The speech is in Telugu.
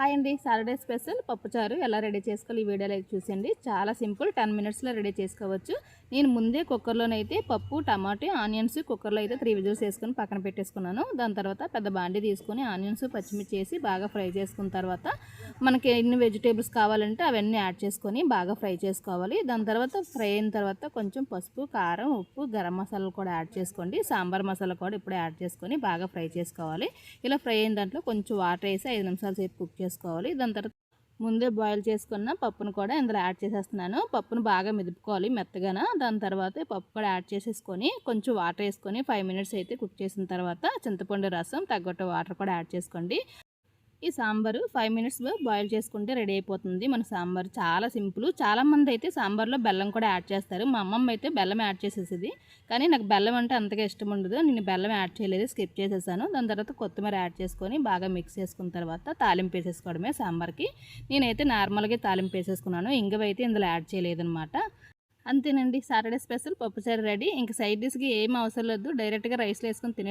హాయ్ అండి, సాటర్డే స్పెషల్ పప్పుచారు ఎలా రెడీ చేసుకోవాలి ఈ వీడియోలో అయితే చూసండి. చాలా సింపుల్, 10 మినిట్స్లో రెడీ చేసుకోవచ్చు. నేను ముందే కుక్కర్లోనైతే పప్పు, టమాటో, ఆనియన్స్ కుక్కర్లో అయితే 3 విజిల్స్ వేసుకొని పక్కన పెట్టేసుకున్నాను. దాని తర్వాత పెద్ద బాండి తీసుకొని ఆనియన్స్, పచ్చిమిర్చి వేసి బాగా ఫ్రై చేసుకున్న తర్వాత మనకి ఎన్ని వెజిటేబుల్స్ కావాలంటే అవన్నీ యాడ్ చేసుకొని బాగా ఫ్రై చేసుకోవాలి. దాని తర్వాత ఫ్రై అయిన తర్వాత కొంచెం పసుపు, కారం, ఉప్పు, గరం మసాలాలు కూడా యాడ్ చేసుకోండి. సాంబార్ మసాలా కూడా ఇప్పుడే యాడ్ చేసుకొని బాగా ఫ్రై చేసుకోవాలి. ఇలా ఫ్రై అయిన దాంట్లో కొంచెం వాటర్ వేసి 5 నిమిషాల సేపు కుక్ చేసుకోవాలి. దాని తర్వాత ముందే బాయిల్ చేసుకున్న పప్పును కూడా ఇందులో యాడ్ చేసేస్తున్నాను. పప్పును బాగా మెదుపుకోవాలి మెత్తగాన. దాని తర్వాత పప్పు కూడా యాడ్ చేసేసుకొని కొంచెం వాటర్ వేసుకొని 5 మినిట్స్ అయితే కుక్ చేసిన తర్వాత చింతపండు రసం తగ్గట్టు వాటర్ కూడా యాడ్ చేసుకోండి. ఈ సాంబారు 5 మినిట్స్ బాయిల్ చేసుకుంటే రెడీ అయిపోతుంది. మన సాంబార్ చాలా సింపుల్. చాలామంది అయితే సాంబార్లో బెల్లం కూడా యాడ్ చేస్తారు. మా అమ్మమ్మ అయితే బెల్లం యాడ్ చేసేసేది, కానీ నాకు బెల్లం అంటే అంతగా ఇష్టం ఉండదు. నేను బెల్లం యాడ్ చేయలేదు, స్కిప్ చేసేసాను. దాని తర్వాత కొత్తిమీర యాడ్ చేసుకొని బాగా మిక్స్ చేసుకున్న తర్వాత తాలింపు వేసేసుకోవడమే సాంబార్కి. నేనైతే నార్మల్గా తాలింపు వేసేసుకున్నాను, ఇంగువ అయితే ఇందులో యాడ్ చేయలేదన్నమాట. అంతేనండి, సాటర్డే స్పెషల్ పప్పుచారు రెడీ. ఇంకా సైడ్ డిష్కి ఏం అవసరం లేదు, డైరెక్ట్గా రైస్లో వేసుకొని తినే